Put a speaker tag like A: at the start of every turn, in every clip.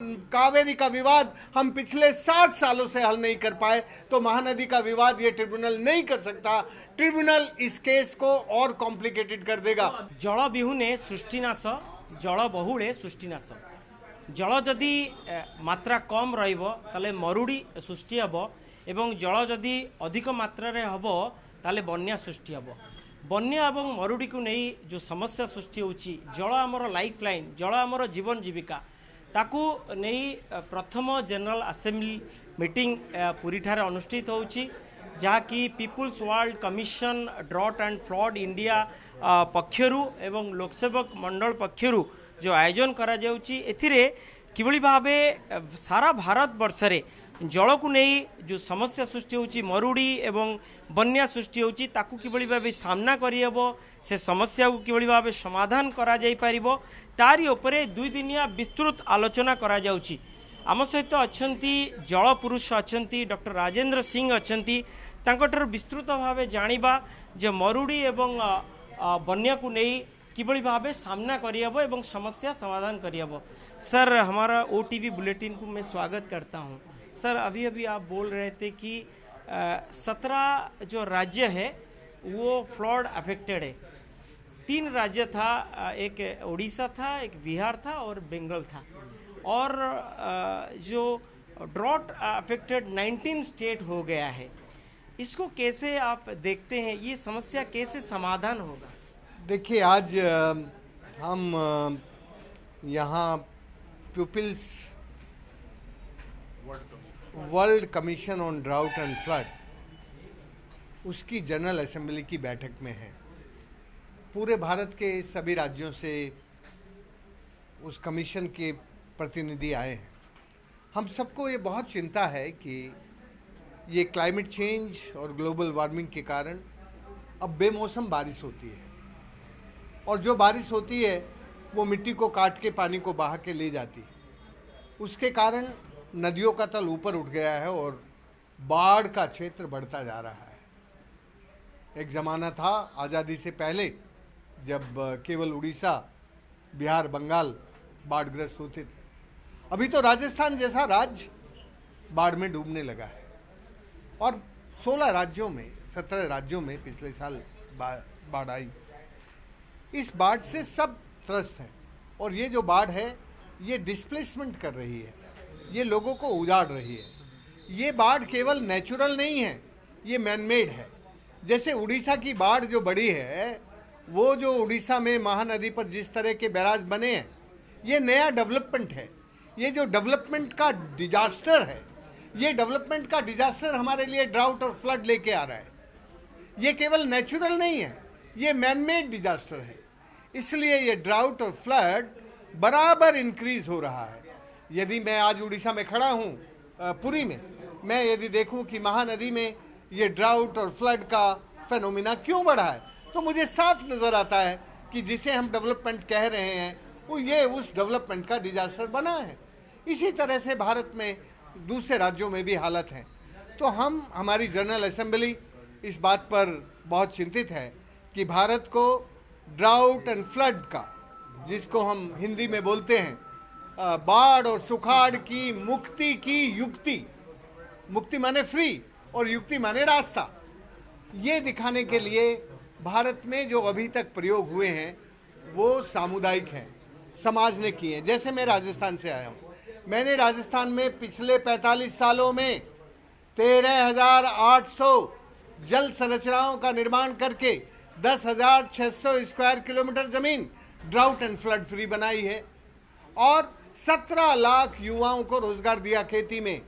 A: कावेरी का विवाद हम पिछले 60 सालों से हल नहीं कर पाए, तो महानदी का विवाद ये ट्रिब्यूनल नहीं कर सकता। ट्रिब्यूनल इस केस को और कॉम्प्लिकेटेड कर देगा।
B: जल बिहुने सृष्टिनाश, जल बहुले सृष्टिनाश। जल जदि मात्रा कम रहिबो ताले मरुड़ी सृष्टि हबो एवं जल जदि अधिक मात्रा रे हबो ताले बन्या सृष्टि हबो। बन्या एवं मरुड़ी को नहीं जो समस्या सृष्टि होची, जल आमर लाइफ लाइन, जल आमर जीवन जीविका, ताकू नहीं प्रथम जनरल असेंबली मीटिंग पुरी ठारे अनुष्ठित होची, जहाँकि people's world commission drought and flood India पक्षरु एवं लोकसेवक मंडल पक्षरु जो आयोजन करा जाउची, एथिरे किभली भाबे सारा भारत वर्षरे जल को नहीं जो समस्या सृष्टि होची, मरुड़ी एवं बन्या सृष्टि होची, ताकू किभली भाबे सामना करियबो, से समस्या को किभली भाबे समाधान करा जाई पारिबो, तारी उपरे 2 दिनिया विस्तृत आलोचना करा जाउची। आम सहित अछंती जल पुरुष अछंती डॉक्टर राजेंद्र सिंह अछंती, तांकटर विस्तृत भावे जानिबा जे मरुड़ी एवं बन्या को नहीं किभली भावे सामना करियबो एवं समस्या समाधान करियबो। सर, हमारा OTV बुलेटिन को मैं स्वागत करता हूं। सर, अभी अभी आप बोल रहे थे कि 17 जो राज्य है वो फ्लड अफेक्टेड है। 3 राज्य था, एक उड़ीसा था, एक बिहार था और बंगाल था, और जो ड्रॉट अफेक्टेड 19 स्टेट हो गया है। इसको कैसे आप देखते हैं, ये समस्या कैसे समाधान होगा?
A: देखिए, आज हम यहाँ People's World Commission on Drought and Flood उसकी जनरल असेंबली की बैठक में है। पूरे भारत के सभी राज्यों से उस कमीशन के प्रतिनिधि आए हैं। हम सबको ये बहुत चिंता है कि ये क्लाइमेट चेंज और ग्लोबल वार्मिंग के कारण अब बेमौसम बारिश होती है, और जो बारिश होती है वो मिट्टी को काट के पानी को बहा के ले जाती है। उसके कारण नदियों का तल ऊपर उठ गया है और बाढ़ का क्षेत्र बढ़ता जा रहा है। एक ज़माना था आज़ादी से पहले जब केवल उड़ीसा, बिहार, बंगाल बाढ़ग्रस्त होते थे। अभी तो राजस्थान जैसा राज्य बाढ़ में डूबने लगा है, और 16 राज्यों में 17 राज्यों में पिछले साल बाढ़ आई। इस बाढ़ से सब त्रस्त हैं, और ये जो बाढ़ है ये डिस्प्लेसमेंट कर रही है, ये लोगों को उजाड़ रही है। ये बाढ़ केवल नेचुरल नहीं है, ये मैन मेड है। जैसे उड़ीसा की बाढ़ जो बड़ी है, वो जो उड़ीसा में महानदी पर जिस तरह के बैराज बने हैं, ये नया डेवलपमेंट है। ये जो डेवलपमेंट का डिजास्टर है, ये डेवलपमेंट का डिजास्टर हमारे लिए ड्राउट और फ्लड लेके आ रहा है। ये केवल नेचुरल नहीं है, ये मैन मेड डिजास्टर है। इसलिए ये ड्राउट और फ्लड बराबर इंक्रीज हो रहा है। यदि मैं आज उड़ीसा में खड़ा हूँ, पुरी में, मैं यदि देखूं कि महानदी में ये ड्राउट और फ्लड का फेनोमिना क्यों बढ़ा है, तो मुझे साफ नज़र आता है कि जिसे हम डेवलपमेंट कह रहे हैं वो ये उस डेवलपमेंट का डिजास्टर बना है। इसी तरह से भारत में दूसरे राज्यों में भी हालत है। तो हमारी जनरल असेंबली इस बात पर बहुत चिंतित है कि भारत को ड्राउट एंड फ्लड का, जिसको हम हिंदी में बोलते हैं बाढ़ और सुखाड़ की मुक्ति की युक्ति, मुक्ति माने फ्री और युक्ति माने रास्ता, ये दिखाने के लिए भारत में जो अभी तक प्रयोग हुए हैं वो सामुदायिक हैं, समाज ने किए हैं। जैसे मैं राजस्थान से आया हूँ, मैंने राजस्थान में पिछले 45 सालों में 13,800 जल संरचनाओं का निर्माण करके 10,600 स्क्वायर किलोमीटर जमीन ड्राउट एंड फ्लड फ्री बनाई है, और 17 लाख युवाओं को रोजगार दिया खेती में,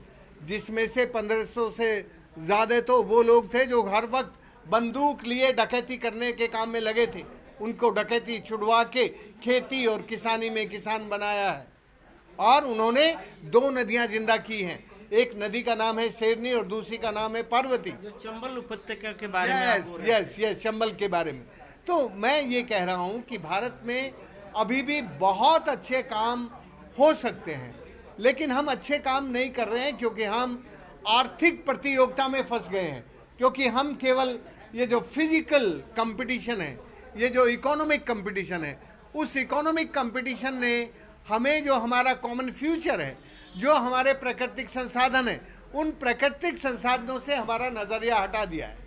A: जिसमें से 1500 से ज़्यादा तो वो लोग थे जो हर वक्त बंदूक लिए डकैती करने के काम में लगे थे। उनको डकैती छुड़वा के खेती और किसानी में किसान बनाया है। और उन्होंने 2 नदियां जिंदा की हैं। एक नदी का नाम है शेरनी और दूसरी का नाम है पार्वती।
B: चंबल उपत्यका के बारे में
A: यस, चंबल के बारे में। तो मैं ये कह रहा हूँ कि भारत में अभी भी बहुत अच्छे काम हो सकते हैं, लेकिन हम अच्छे काम नहीं कर रहे हैं क्योंकि हम आर्थिक प्रतियोगिता में फंस गए हैं। क्योंकि हम केवल ये जो फिजिकल कंपटीशन है, ये जो इकोनॉमिक कंपटीशन है, उस इकोनॉमिक कंपटीशन ने हमें जो हमारा कॉमन फ्यूचर है, जो हमारे प्राकृतिक संसाधन है, उन प्राकृतिक संसाधनों से हमारा नजरिया हटा दिया है,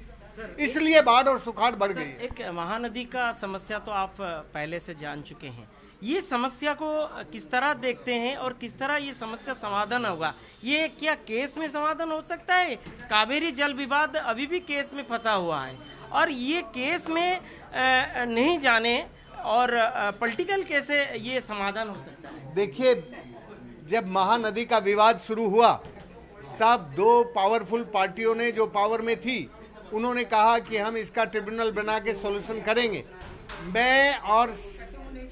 A: इसलिए बाढ़ और सुखाड़ बढ़ गई है।
B: एक महानदी का समस्या तो आप पहले से जान चुके हैं, ये समस्या को किस तरह देखते हैं और किस तरह ये समस्या समाधान होगा? ये क्या केस में समाधान हो सकता है? कावेरी जल विवाद अभी भी केस में फंसा हुआ है और ये केस में नहीं जाने और पॉलिटिकल कैसे ये समाधान हो सकता है?
A: देखिए, जब महानदी का विवाद शुरू हुआ तब दो पावरफुल पार्टियों ने, जो पावर में थी, उन्होंने कहा कि हम इसका ट्रिब्यूनल बना के सॉल्यूशन करेंगे। मैं और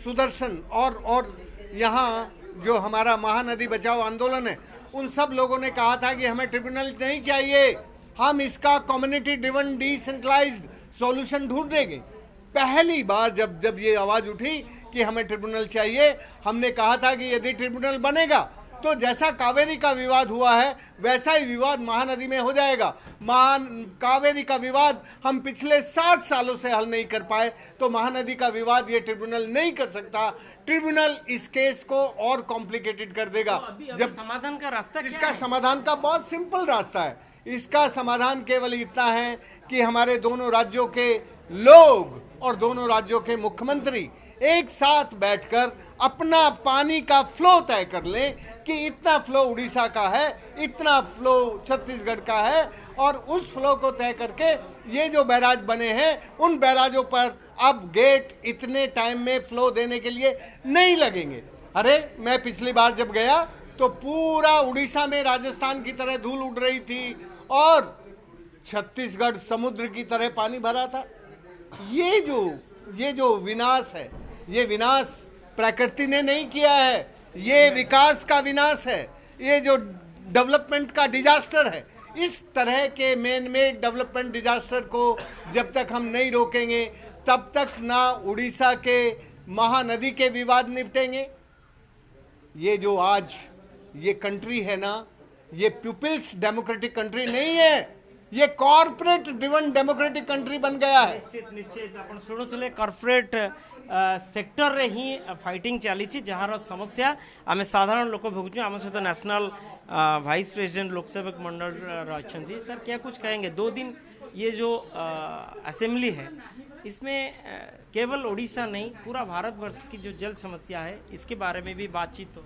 A: सुदर्शन और यहाँ जो हमारा महानदी बचाओ आंदोलन है, उन सब लोगों ने कहा था कि हमें ट्रिब्यूनल नहीं चाहिए, हम इसका कम्युनिटी ड्रिवन डिसेंट्रलाइज्ड सॉल्यूशन ढूंढ देंगे। पहली बार जब ये आवाज उठी कि हमें ट्रिब्यूनल चाहिए, हमने कहा था कि यदि ट्रिब्यूनल बनेगा तो जैसा कावेरी का विवाद हुआ है वैसा ही विवाद महानदी में हो जाएगा। कावेरी का विवाद हम पिछले 60 सालों से हल नहीं कर पाए, तो महानदी का विवाद ये ट्रिब्यूनल नहीं कर सकता। ट्रिब्यूनल इस केस को और कॉम्प्लिकेटेड कर देगा।
B: तो
A: जब
B: समाधान का रास्ता
A: इसका समाधान का बहुत सिंपल रास्ता है। इसका समाधान केवल इतना है कि हमारे दोनों राज्यों के लोग और दोनों राज्यों के मुख्यमंत्री एक साथ बैठकर अपना पानी का फ्लो तय कर लें कि इतना फ्लो उड़ीसा का है, इतना फ्लो छत्तीसगढ़ का है, और उस फ्लो को तय करके ये जो बैराज बने हैं उन बैराजों पर अब गेट इतने टाइम में फ्लो देने के लिए नहीं लगेंगे। अरे मैं पिछली बार जब गया तो पूरा उड़ीसा में राजस्थान की तरह धूल उड़ रही थी और छत्तीसगढ़ समुद्र की तरह पानी भरा था। ये जो विनाश है, ये विनाश प्रकृति ने नहीं किया है, ये विकास का विनाश है, ये जो डेवलपमेंट का डिजास्टर है। इस तरह के मैन मेड डेवलपमेंट डिजास्टर को जब तक हम नहीं रोकेंगे तब तक ना उड़ीसा के महानदी के विवाद निपटेंगे। ये जो आज ये कंट्री है ना, ये पीपल्स डेमोक्रेटिक कंट्री नहीं है, ये कॉर्पोरेट ड्रिवन डेमोक्रेटिक कंट्री बन गया है।
B: निश्चित आपण शुणुले कॉर्पोरेट सेक्टर रे ही फाइटिंग चली जार समस्या आम साधारण लोक भोगुँ। आम सहित नेशनल वाइस प्रेसिडेंट लोकसेवक मंडल रही। सर क्या कुछ कहेंगे? 2 दिन ये जो असेंबली है इसमें केवल ओडिशा नहीं पूरा भारतवर्ष की जो जल समस्या है इसके बारे में भी बातचीत हो।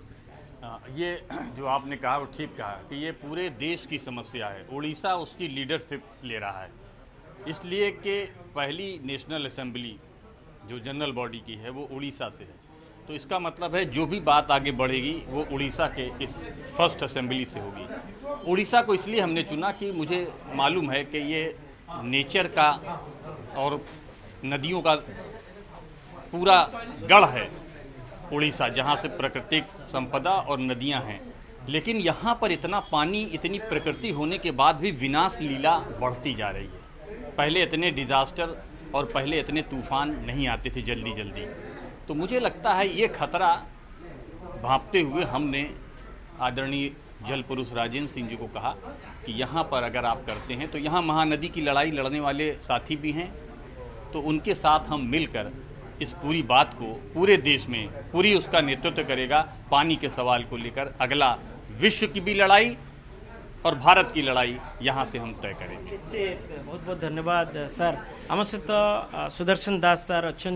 C: ये जो आपने कहा वो ठीक कहा कि ये पूरे देश की समस्या है। उड़ीसा उसकी लीडरशिप ले रहा है, इसलिए कि पहली नेशनल असेंबली जो जनरल बॉडी की है वो उड़ीसा से है। तो इसका मतलब है जो भी बात आगे बढ़ेगी वो उड़ीसा के इस फर्स्ट असेंबली से होगी। उड़ीसा को इसलिए हमने चुना कि मुझे मालूम है कि ये नेचर का और नदियों का पूरा गढ़ है उड़ीसा, जहाँ से प्राकृतिक संपदा और नदियाँ हैं। लेकिन यहाँ पर इतना पानी, इतनी प्रकृति होने के बाद भी विनाश लीला बढ़ती जा रही है। पहले इतने डिजास्टर और पहले इतने तूफान नहीं आते थे जल्दी। तो मुझे लगता है ये खतरा भांपते हुए हमने आदरणीय जल पुरुष राजेंद्र सिंह जी को कहा कि यहाँ पर अगर आप करते हैं तो यहाँ महानदी की लड़ाई लड़ने वाले साथी भी हैं, तो उनके साथ हम मिलकर इस पूरी बात को पूरे देश में पूरी उसका नेतृत्व करेगा। पानी के सवाल को लेकर अगला विश्व की भी लड़ाई और भारत की लड़ाई यहाँ से हम तय करेंगे।
B: बहुत बहुत धन्यवाद सर। आम सहित सुदर्शन दास सर अच्छा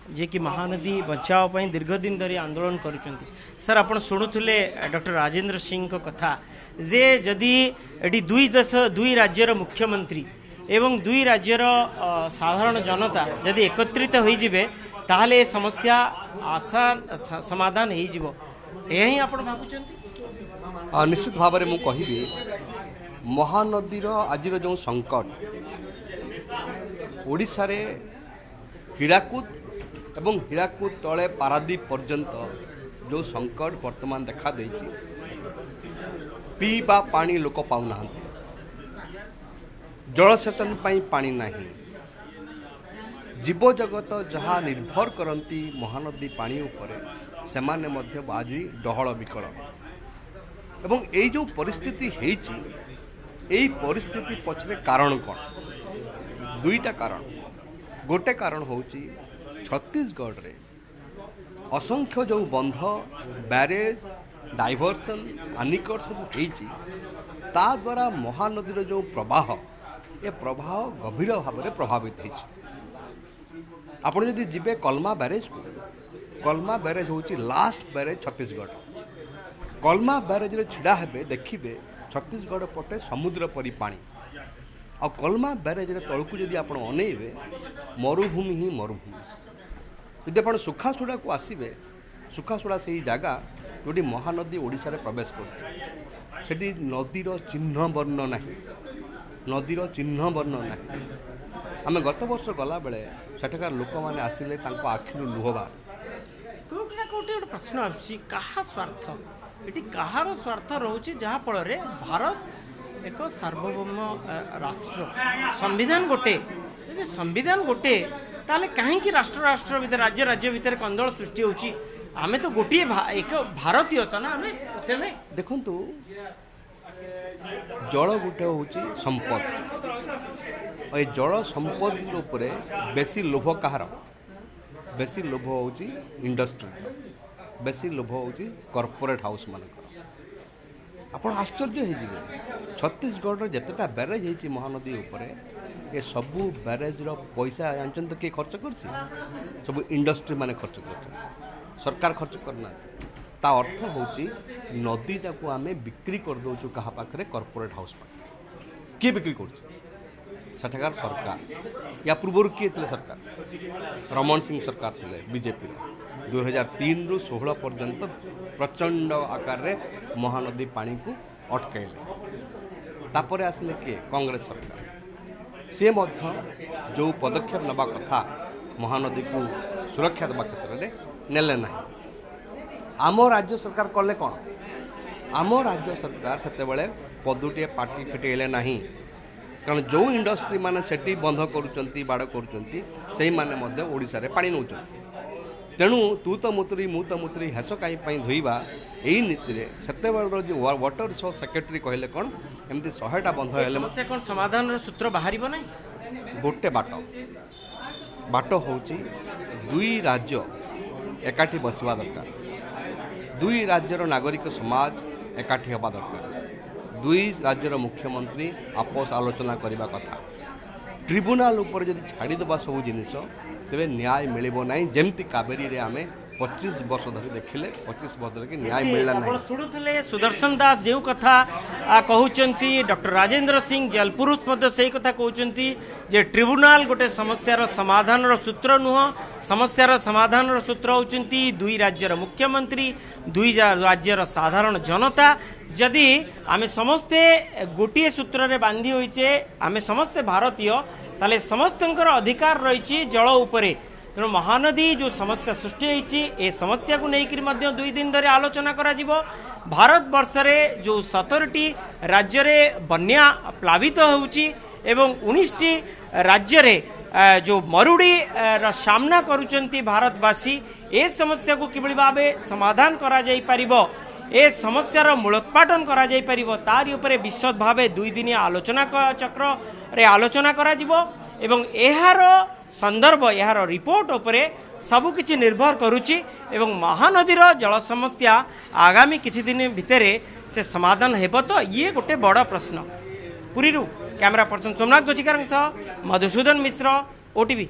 B: जे कि महानदी बचाव पर दीर्घ दिन धरी आंदोलन करुँच। सर आप शुणुले डॉक्टर राजेंद्र सिंह को कथा जे जदि एटी 2 राज्यर मुख्यमंत्री एवं 2 राज्यर साधारण जनता जदि एकत्रित हो जिवे ताहले समस्या आसान समाधान हो जिवो यही आपण भाबुचंती।
D: निश्चित भाव में मुझे महानदीर आज जो संकट ओडिशा रे हीराकुद एवं हीराकुद तले पारादीप पर्यंत जो संकट वर्तमान देखा देछि, पीवा पानी लोक पाउना, जलसेचन पानी नहीं, जीव जगत जहाँ निर्भर करती महानदी पानी उपरे सेमाने मध्य आज डहल विकल एवं ये जो परिस्थिति है परिस्थिति पछरे कारण कौन? 2टा कारण। गोटे कारण हूँ छत्तीसगढ़ रे असंख्य जो बंध बैरेज डाइवर्सन आनिकट सब ता द्वारा महानदीर जो प्रवाह ये प्रवाह गभीर भाव में प्रभावित होती। आपड़ जदि जीवे कलमा बैरेज को, कलमा बैरेज हूँ लास्ट बैरेज छत्तीसगढ़। कलमा बैरेज रे छिड़ा हेबे देखिए छत्तीसगढ़ पटे समुद्र परी पानी आ कलमा बैरेज रे तलकू जदि आप अनेबे मरुभूमि ही मरुभूमि। जदि आप सुखासुड़ा को आसबे सुखासुड़ा से ही जगह जोटी महानदी ओडिशा रे प्रवेश कर नदीर चिन्ह वर्ण ना, नदीर चिन्ह वर्ण ना। आम गत वर्ष गला बेले सेठाकार लोक मैंने आसिले आखिरु लुह बाहर।
B: कोटी ना कोटी गोटे प्रश्न आसुची कहा स्वार्थ एटी कहार स्वार्थ रोचे जहाँ फल भारत एक सार्वभौम राष्ट्र संविधान गोटे यदि संविधान गोटे ताले कहीं राष्ट्र राष्ट्र भितर राज्य राज्य भितर कंदल सृष्टि होची। आमे तो गोटे एक भारतीय तो ना आमे तेने
D: देखंतु जल गोटे होची संपद और ये जल संपद उपरे बेसी लोभ कहार बेसी लोभ होची इंडस्ट्री बेसी लोभ होची कॉर्पोरेट हाउस मानक। आप आश्चर्य हो छत्तीसगढ़ जितेटा बैरेज होती महानदी उपरे ये सबू बैरेज पैसा जानते तो किए खर्च कर सब इंडस्ट्री माने खर्च कर सरकार खर्च करना। ता अर्थ होची नदीटा को आम बिक्री कर दौचु क्या पाखे कॉर्पोरेट हाउस पाखे किए बिक्री कर सरकार या पूर्व किए थे सरकार रमण सिंह सरकार थे बीजेपी 2003 रु 16 पर्यंत प्रचंड आकार रे महानदी पानी को अटकैले। तापर आसिले किए कांग्रेस सरकार सी जो पदक्षेप नवा कथा महानदी को सुरक्षा देवा क्षेत्र में नेले ना। आम राज्य सरकार कले कौन आम राज्य सरकार से पदुटे पार्टी फिटेले ना कारण जो इंडस्ट्री माने सेठी बंध करुचंती बाड़ करुचंती से माने ओडिशा रे पानी नौचंती। तेणु तू तो मुतरी मु तो मुतरी हेस कहीं धोइबा यही नीति से जो वाटर रिसोर्स सेक्रेटरी कहले कौन एमती 100टा बंध हेले
B: कौन समाधान सूत्र बाहर ना
D: गोटे बाट होची दुई राज्य एकाठी बसवा दरकार, दुई राज्यर नागरिक समाज एकाठी हवा दरकार, दुई राज्यर मुख्यमंत्री आपस आलोचना करने कथा। ट्रिब्यूनाल उपर जदि छाड़ीदेवा सब जिनिस तेरे न्याय मिलिबो नहीं। जेमती कावेरी रे आमे 25 वर्ष धरी देखिले 25 वर्ष धरी न्याय मिलला नहीं।
B: शुणुले सुदर्शन दास जो कथा कहउचंती डॉक्टर राजेंद्र सिंह जलपुरुष मध्य सही कथा कहउचंती जे ट्रिब्यूनाल गोटे समस्यार समाधान सूत्र नुह, समस्यार समाधान सूत्र होचंती दुई राज्यर मुख्यमंत्री दुई राज्यर साधारण जनता। जदि आमे समस्ते गोटे सूत्र रे बांधी होइचे आमे समस्ते भारतीय ताले समस्तंकर अधिकार रही जल उपरे। तेणु महानदी जो समस्या सृष्टि होती ए समस्या को लेकर 2 दिन धरे आलोचना करा जिवो। भारत वर्ष रे जो 17टी राज्य रे बन्या प्लावित होउची एवं 19टी राज्य रे जो मरुड़ी सामना करुचंती भारतवासी ए समस्या को किभली भाबे समाधान करा जाई परिबो ए समस्यार मूलोत्पाटन करा जाई परिबो तारि उपरे विशद भावे 2 दिनिया आलोचना चक्र रे आलोचना करा जिवो एवं एहार संदर्भ यार रिपोर्ट उपरे सबकिछि निर्भर करुची एवं महानदीर जल समस्या आगामी किछि दिन भितरे से समाधान हेबो तो ये गोटे बड़ प्रश्न। पुरीरू कैमरा पर्सन सोमनाथ गोचिकार मधुसूदन मिश्र, ओटीवी।